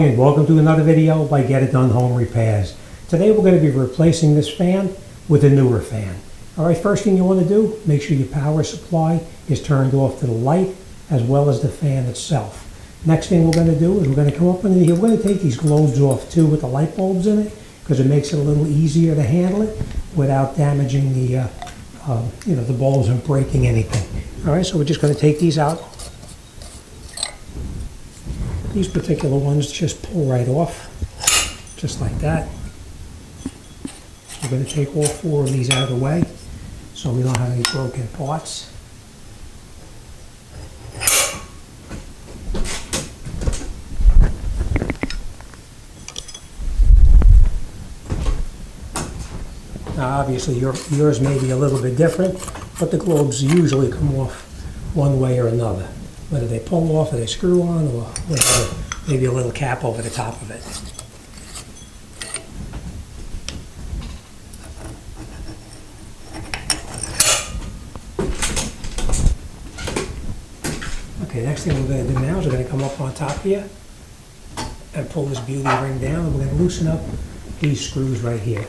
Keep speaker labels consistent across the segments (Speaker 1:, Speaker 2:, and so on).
Speaker 1: And welcome to another video by Get It Done Home Repairs. Today we're going to be replacing this fan with a newer fan. Alright, first thing you want to do, make sure your power supply is turned off to the light as well as the fan itself. Next thing we're going to do is we're going to come up under here. We're going to take these globes off too with the light bulbs in it because it makes it a little easier to handle it without damaging the the bulbs and breaking anything. Alright, so we're just going to take these out. These particular ones just pull right off, just like that. We're going to take all four of these out of the way so we don't have any broken parts. Now obviously yours may be a little bit different, but the globes usually come off one way or another. Whether they pull off or they screw on or whatever, maybe a little cap over the top of it. Okay, next thing we're going to do now is we're going to come up on top here and pull this beauty ring down, and we're going to loosen up these screws right here.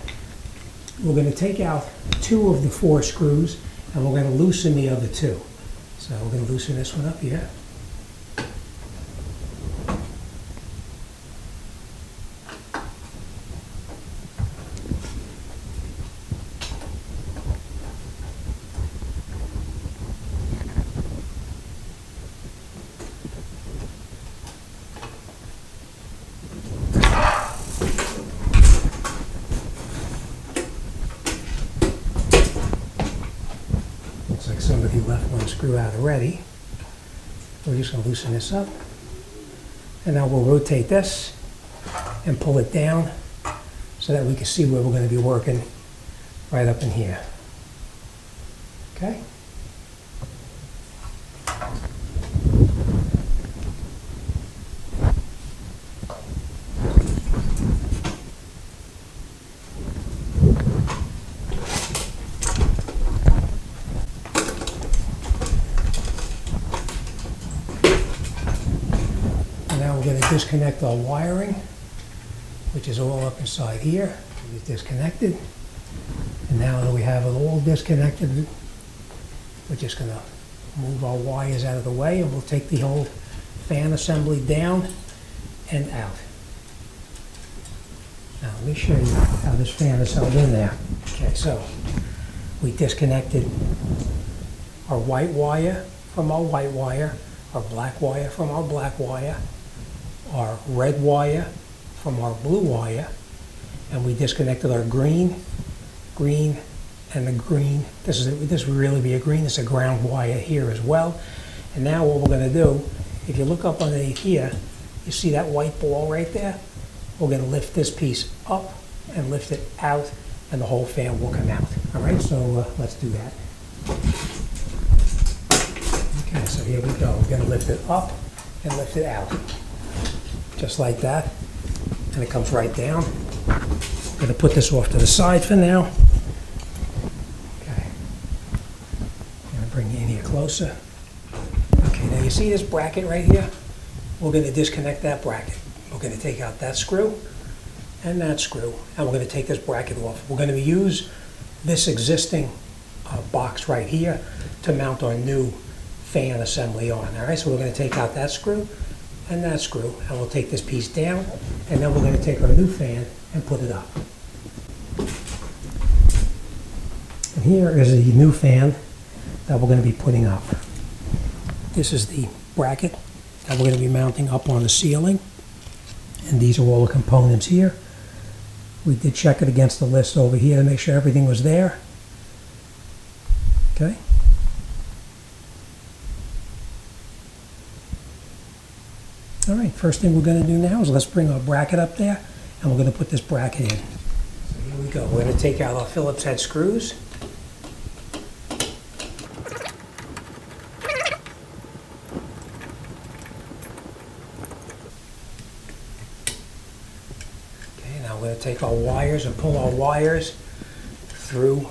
Speaker 1: We're going to take out 2 of the 4 screws and we're going to loosen the other 2. So we're going to loosen this one up here. Looks like somebody left one screw out already. We're just going to loosen this up. And now we'll rotate this and pull it down so that we can see where we're going to be working right up in here. Okay? Now we're going to disconnect our wiring, which is all up inside here. It's disconnected. And now that we have it all disconnected, we're just going to move our wires out of the way and we'll take the whole fan assembly down and out. Now let me show you how this fan is held in there. Okay, so we disconnected our white wire from our white wire, our black wire from our black wire, our red wire from our blue wire, and we disconnected our green, and the green. This would really be a green. It's a ground wire here as well. And now what we're going to do, if you look up underneath here, you see that white ball right there? We're going to lift this piece up and lift it out, and the whole fan will come out. All right, so let's do that. Okay, so here we go. We're going to lift it up and lift it out. Just like that, and it comes right down. I'm going to put this off to the side for now. Okay, I'm going to bring you in here closer. Okay, now you see this bracket right here? We're going to disconnect that bracket. We're going to take out that screw and that screw, and we're going to take this bracket off. We're going to use this existing box right here to mount our new fan assembly on. All right, so we're going to take out that screw and that screw, and we'll take this piece down, and then we're going to take our new fan and put it up. And here is the new fan that we're going to be putting up. This is the bracket that we're going to be mounting up on the ceiling, and these are all the components here. We did check it against the list over here to make sure everything was there. Okay. All right, first thing we're going to do now is let's bring our bracket up there, and we're going to put this bracket in. So here we go. We're going to take out our Phillips head screws. Okay, now we're going to take our wires and pull our wires through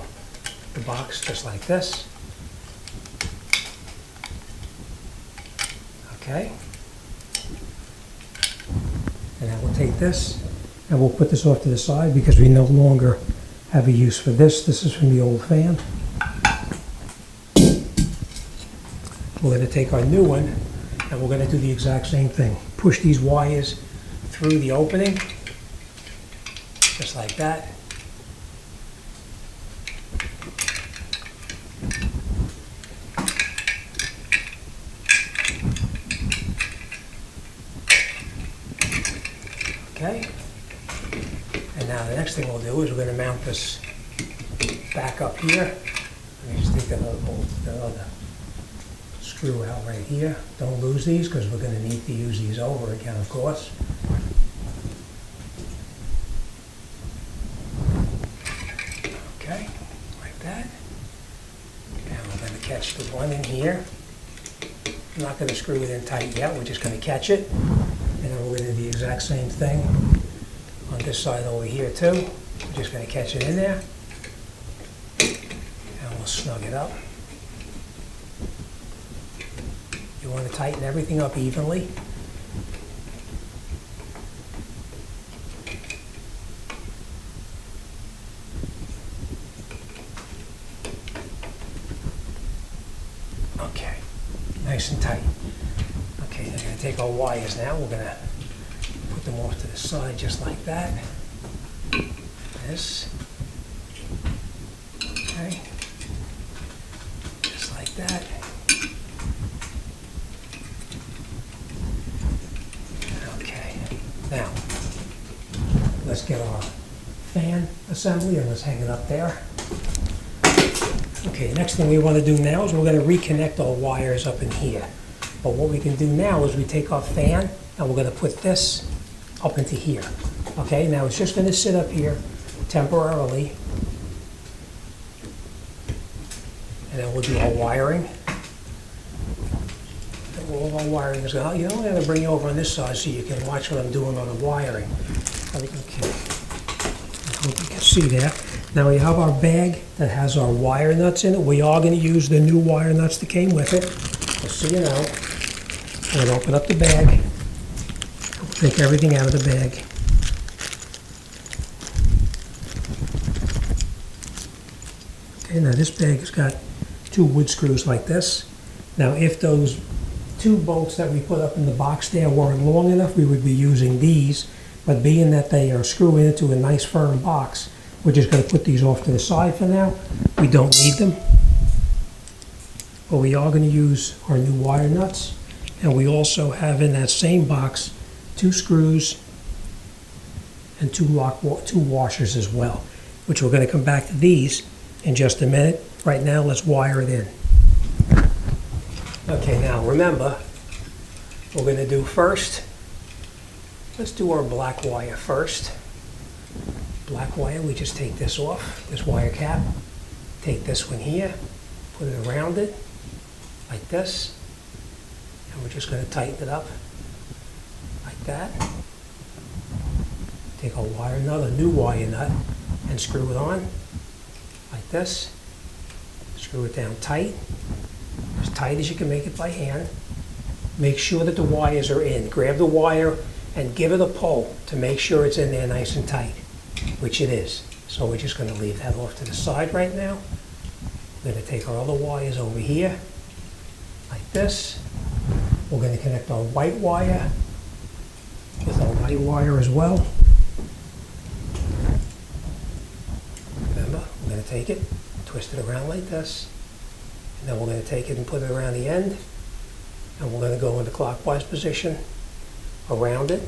Speaker 1: the box just like this. Okay. And now we'll take this and we'll put this off to the side because we no longer have a use for this. This is from the old fan. We're going to take our new one and we're going to do the exact same thing. Push these wires through the opening, just like that. Okay. And now the next thing we'll do is we're going to mount this back up here. Let me just take that other screw out right here. Don't lose these because we're going to need to use these over again, of course. Okay, like that. And we're going to catch the one in here. I'm not going to screw it in tight yet. We're just going to catch it. And then we're going to do the exact same thing on this side over here too. We're just going to catch it in there. And we'll snug it up. You want to tighten everything up evenly. Okay, nice and tight. Okay, then we're going to take our wires now. We're going to put them off to the side just like that. This. Okay. Just like that. Okay. Now, let's get our fan assembly and let's hang it up there. Okay, next thing we want to do now is we're going to reconnect our wires up in here. But what we can do now is we take our fan and we're going to put this up into here. Okay, now it's just going to sit up here temporarily. And then we'll do our wiring. And all of our wiring is going to, I'm going to bring you over on this side so you can watch what I'm doing on the wiring. Okay, I hope you can see that. Now we have our bag that has our wire nuts in it. We are going to use the new wire nuts that came with it. Just so you know. I'm going to open up the bag. We'll take everything out of the bag. Okay, now this bag has got 2 wood screws like this. Now if those 2 bolts that we put up in the box there weren't long enough, we would be using these. But being that they are screwing into a nice firm box, we're just going to put these off to the side for now. We don't need them. But we are going to use our new wire nuts. And we also have in that same box 2 screws and 2 washers as well, which we're going to come back to these in just a minute. Right now, let's wire it in. Okay, now remember, we're going to do first, let's do our black wire first. Black wire, we just take this off, this wire cap, take this one here, put it around it, like this, and we're just going to tighten it up, like that. Take a wire nut, a new wire nut, and screw it on, like this. Screw it down tight as you can make it by hand. Make sure that the wires are in. Grab the wire and give it a pull to make sure it's in there nice and tight, which it is. So we're just going to leave that off to the side right now. We're going to take our other wires over here, like this. We're going to connect our white wire with our white wire as well. Remember, we're going to take it, twist it around like this, and then we're going to take it and put it around the end, and we're going to go into clockwise position around it.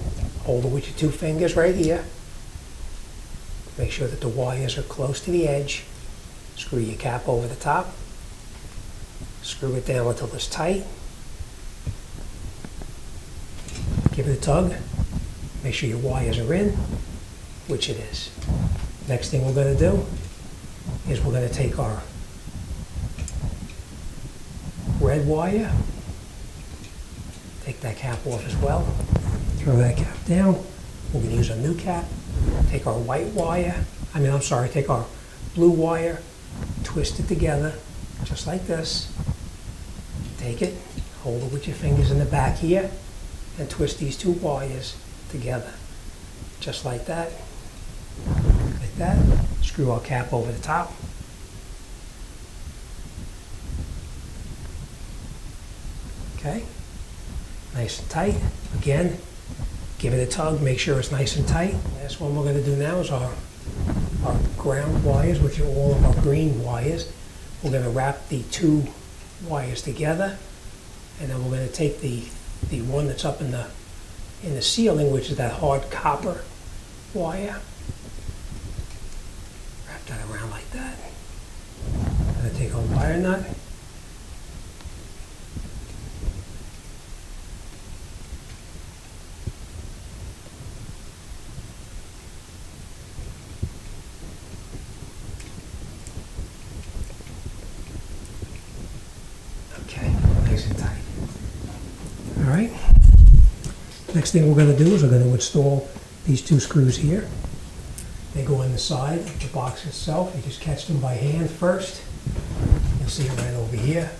Speaker 1: Hold it with your 2 fingers right here. Make sure that the wires are close to the edge. Screw your cap over the top. Screw it down until it's tight. Give it a tug. Make sure your wires are in, which it is. Next thing we're going to do is we're going to take our red wire, take that cap off as well, throw that cap down. We're going to use a new cap, take our white wire, take our blue wire, twist it together, just like this. Take it, hold it with your fingers in the back here, and twist these 2 wires together. just like that. Like that. Screw our cap over the top. Okay. Nice and tight. Again, give it a tug, make sure it's nice and tight. Last one we're going to do now is our ground wires, which are all of our green wires. We're going to wrap the two wires together, and then we're going to take the one that's up in the ceiling, which is that hard copper wire. Wrap that around like that. I'm going to take our wire nut. Nice and tight. All right. Next thing we're going to do is we're going to install these two screws here. They go in the side of the box itself. You just catch them by hand first. You'll see it right over here.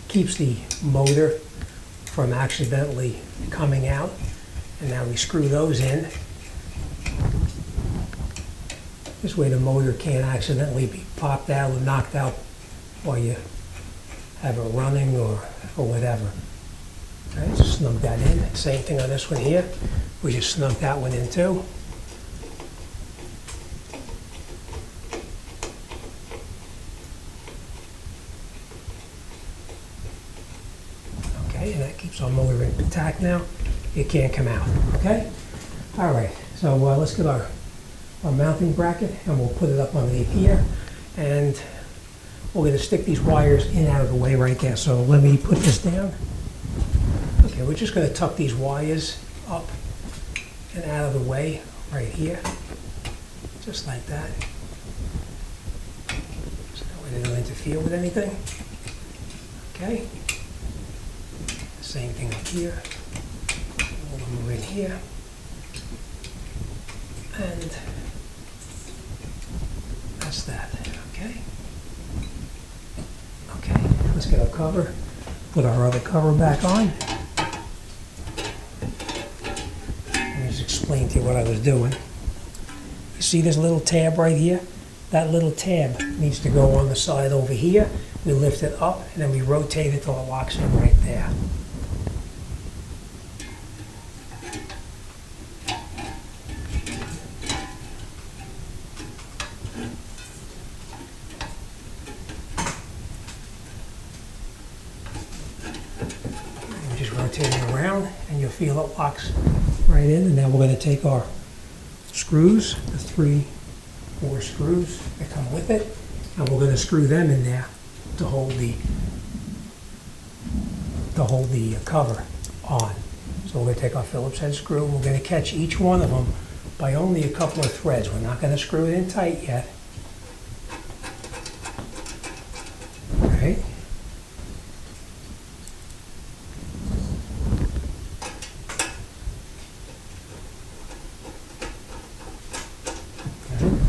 Speaker 1: Keeps the motor from accidentally coming out. And now we screw those in. This way the motor can't accidentally be popped out or knocked out while you have it running or whatever. All right, just snug that in. Same thing on this one here. We just snug that one in too. Okay, and that keeps our motor intact now. It can't come out, okay? All right, so let's get our mounting bracket and we'll put it up underneath here. And we're going to stick these wires in out of the way right there. So let me put this down. Okay, we're just going to tuck these wires up and out of the way right here. Just like that. So that way they don't interfere with anything. Okay. Same thing up here. We'll move in here. And that's that. Okay. Okay, let's get our cover, put our other cover back on. Let me just explain to you what I was doing. You see this little tab right here? That little tab needs to go on the side over here. We lift it up and then we rotate it till it locks in right there. Rotate it around and you'll feel it locks right in. And now we're going to take our screws, the 3-4 screws that come with it, and we're going to screw them in there to hold the cover on. So we're going to take our Phillips head screw. We're going to catch each one of them by only a couple of threads. We're not going to screw it in tight yet. All right.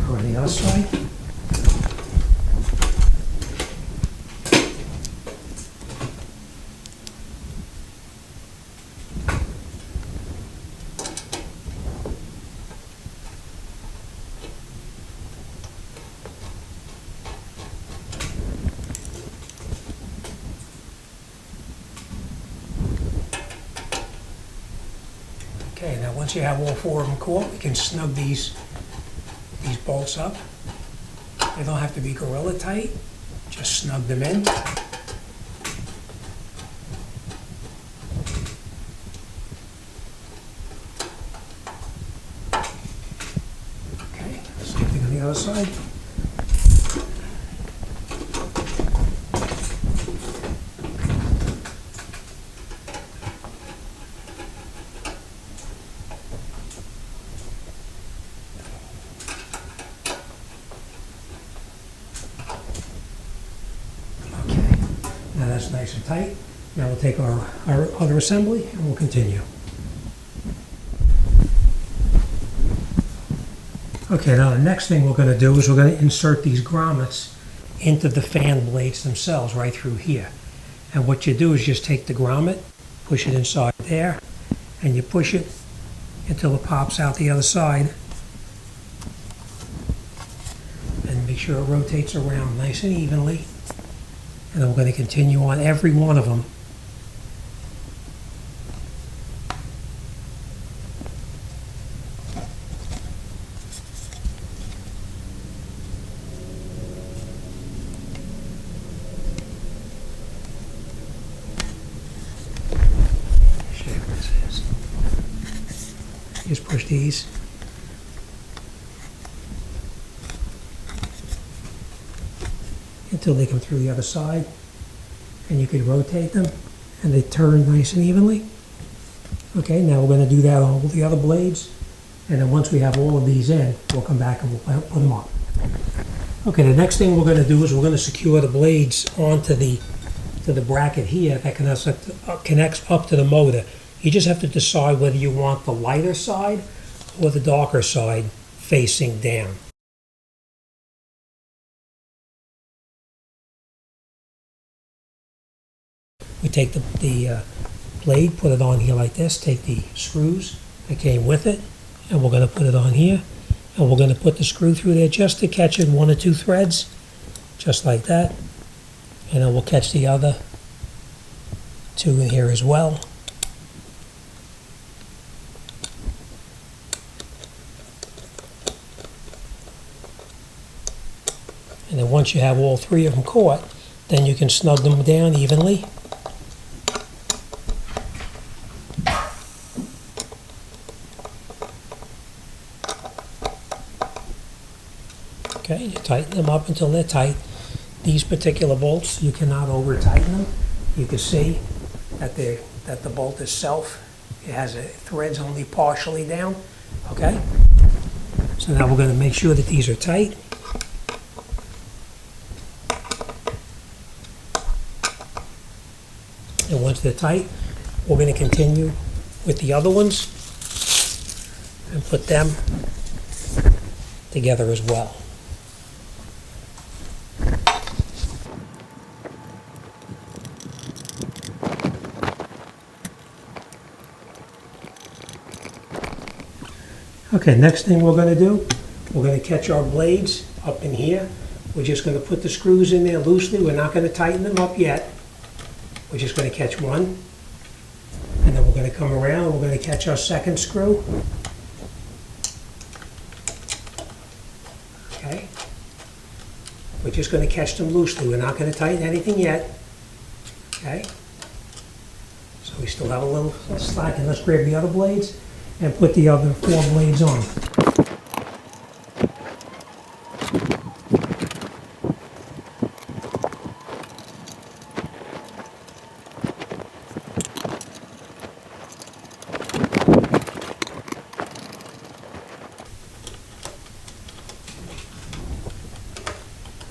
Speaker 1: On the other side. Okay, now once you have all 4 of them caught, you can snug these bolts up. They don't have to be gorilla tight, just snug them in. Okay, same thing on the other side. Now that's nice and tight. Now we'll take our other assembly and we'll continue. Okay, now the next thing we're going to do is we're going to insert these grommets into the fan blades themselves right through here. And what you do is just take the grommet, push it inside there, and you push it until it pops out the other side. And make sure it rotates around nice and evenly. And then we're going to continue on every one of them. Just push these. Until they come through the other side. And you can rotate them and they turn nice and evenly. Okay, now we're going to do that on all the other blades. And then once we have all of these in, we'll come back and we'll put them on. Okay, the next thing we're going to do is we're going to secure the blades onto the bracket here that connects up to the motor. You just have to decide whether you want the lighter side or the darker side facing down. We take the blade, put it on here like this, take the screws that came with it, and we're going to put it on here, and we're going to put the screw through there just to catch it 1 or 2 threads, just like that, and then we'll catch the other 2 in here as well. And then once you have all 3 of them caught, then you can snug them down evenly. Okay, you tighten them up until they're tight. These particular bolts, you cannot over tighten them. You can see that the bolt itself, it has threads only partially down. Okay, so now we're going to make sure that these are tight. And once they're tight, we're going to continue with the other ones and put them together as well. Okay, next thing we're going to do, we're going to catch our blades up in here. We're just going to put the screws in there loosely. We're not going to tighten them up yet. We're just going to catch one, and then we're going to come around and we're going to catch our second screw. Okay. We're just going to catch them loosely. We're not going to tighten anything yet. Okay. So we still have a little slack, and let's grab the other blades and put the other 4 blades on.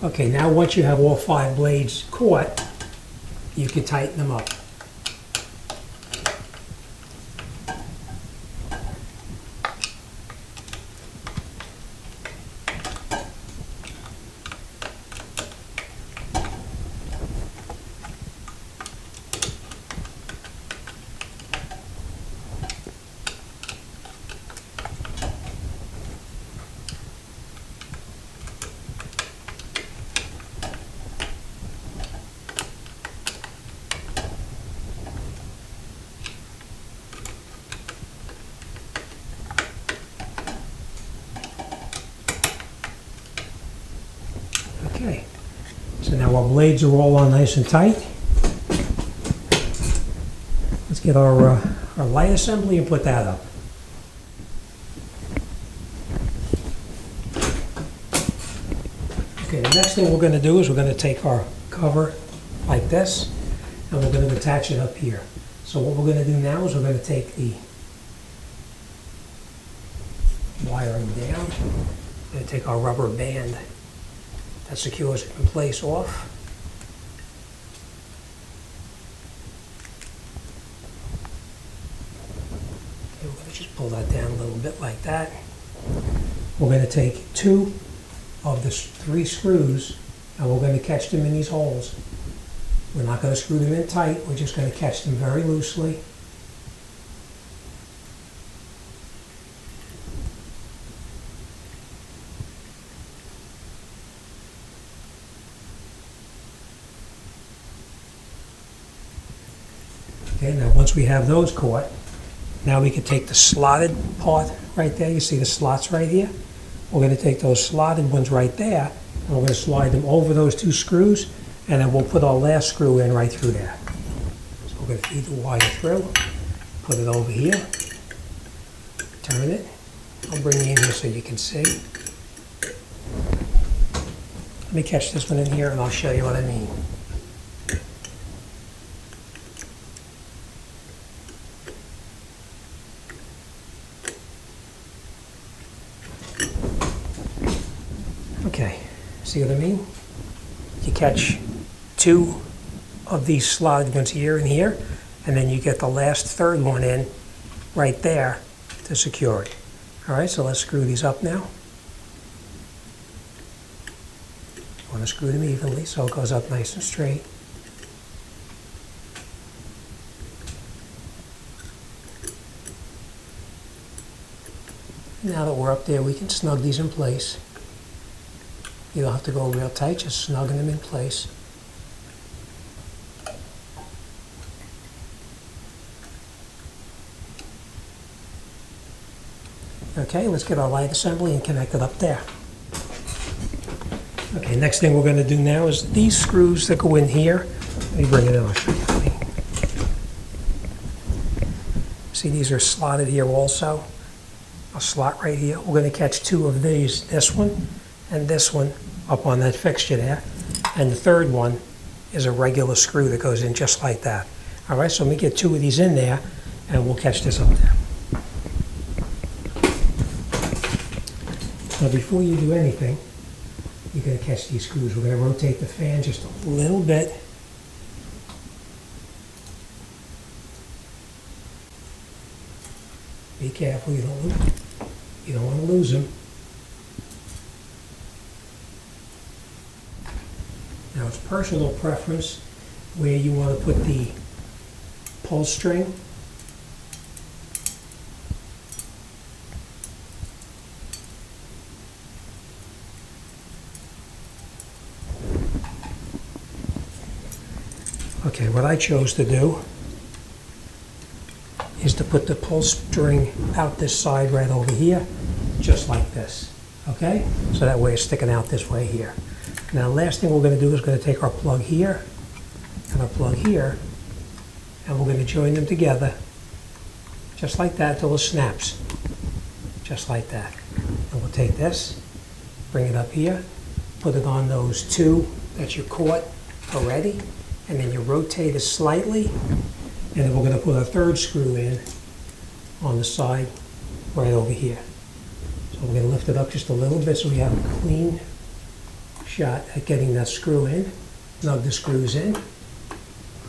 Speaker 1: Okay, now once you have all 5 blades caught, you can tighten them up. Okay, so now our blades are all on nice and tight. Let's get our light assembly and put that up. Okay, the next thing we're going to do is we're going to take our cover like this, and we're going to attach it up here. So what we're going to do now is we're going to take the wiring down. We're going to take our rubber band that secures it in place off. Okay, we're going to just pull that down a little bit like that. We're going to take 2 of the 3 screws and we're going to catch them in these holes. We're not going to screw them in tight, we're just going to catch them very loosely. Okay, now once we have those caught, now we can take the slotted part right there. You see the slots right here? We're going to take those slotted ones right there, and we're going to slide them over those two screws, and then we'll put our last screw in right through there. So we're going to feed the wire through, put it over here, turn it. I'll bring you in here so you can see. Let me catch this one in here and I'll show you what I mean. Okay, see what I mean? You catch two of these slotted ones here and here, and then you get the last third one in right there to secure it. All right, so let's screw these up now. You want to screw them evenly so it goes up nice and straight. Now that we're up there, we can snug these in place. You don't have to go real tight, just snugging them in place. Okay, let's get our light assembly and connect it up there. Okay, next thing we're going to do now is these screws that go in here. Let me bring it in, I'll show you. See, these are slotted here also. A slot right here. We're going to catch two of these, this one and this one, up on that fixture there. And the third one is a regular screw that goes in just like that. All right, so let me get two of these in there and we'll catch this up there. Now before you do anything, you're going to catch these screws. We're going to rotate the fan just a little bit. Be careful, you don't want to lose them. Now it's personal preference where you want to put the pull string. Okay, what I chose to do is to put the pull string out this side right over here, just like this, okay? So that way it's sticking out this way here. Now, last thing we're going to do is going to take our plug here and our plug here, and we're going to join them together, just like that, till it snaps, just like that. And we'll take this, bring it up here, put it on those two that you caught already, and then you rotate it slightly, and then we're going to put a third screw in on the side right over here. So we're going to lift it up just a little bit so we have a clean shot at getting that screw in. Snug the screws in.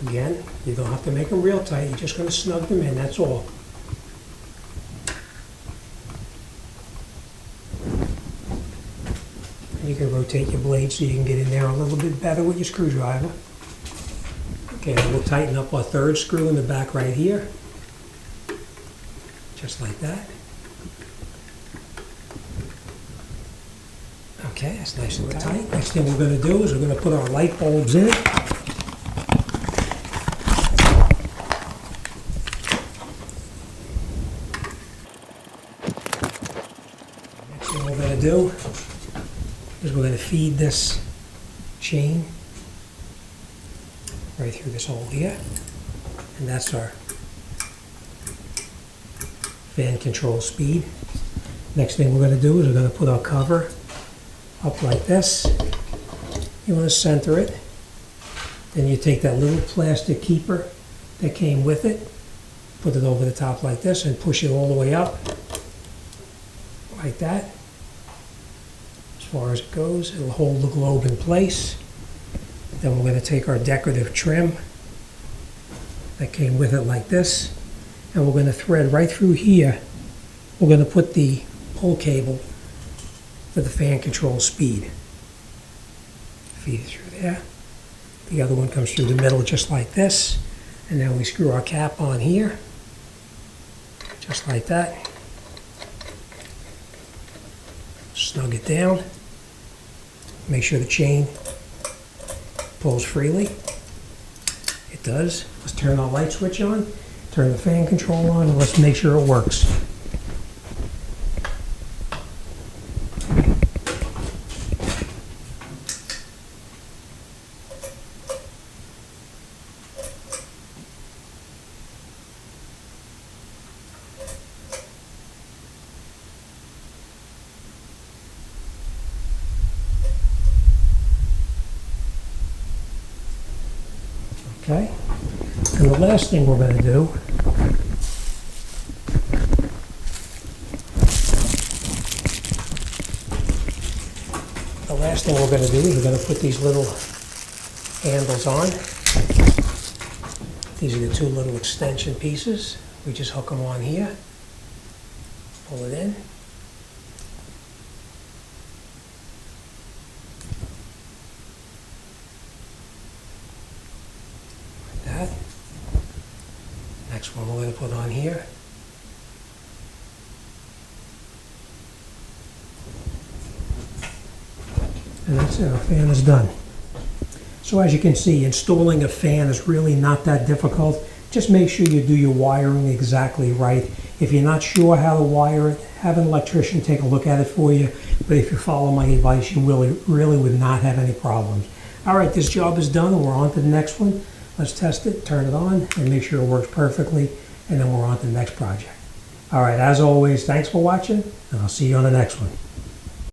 Speaker 1: Again, you don't have to make them real tight, you're just going to snug them in, that's all. And you can rotate your blade so you can get in there a little bit better with your screwdriver. Okay, we'll tighten up our third screw in the back right here, just like that. Okay, that's nice and tight. Next thing we're going to do is we're going to put our light bulbs in. Next thing we're going to do is we're going to feed this chain right through this hole here, and that's our fan control speed. Next thing we're going to do is we're going to put our cover up like this. You want to center it. Then you take that little plastic keeper that came with it, put it over the top like this, and push it all the way up like that. As far as it goes, it'll hold the globe in place. Then we're going to take our decorative trim that came with it like this, and we're going to thread right through here. We're going to put the pull cable for the fan control speed. Feed it through there. The other one comes through the middle just like this, and then we screw our cap on here, just like that. Snug it down. Make sure the chain pulls freely. It does. Let's turn our light switch on, turn the fan control on, and let's make sure it works. Okay, and the last thing we're going to do is we're going to put these little handles on. These are the two little extension pieces. We just hook them on here, pull it in. That. Next one we're going to put on here. And that's it, our fan is done. So as you can see, installing a fan is really not that difficult. Just make sure you do your wiring exactly right. If you're not sure how to wire it, have an electrician take a look at it for you. But if you follow my advice, you really would not have any problems. All right, this job is done, and we're on to the next one. Let's test it, turn it on, and make sure it works perfectly, and then we're on to the next project. All right, as always, thanks for watching, and I'll see you on the next one.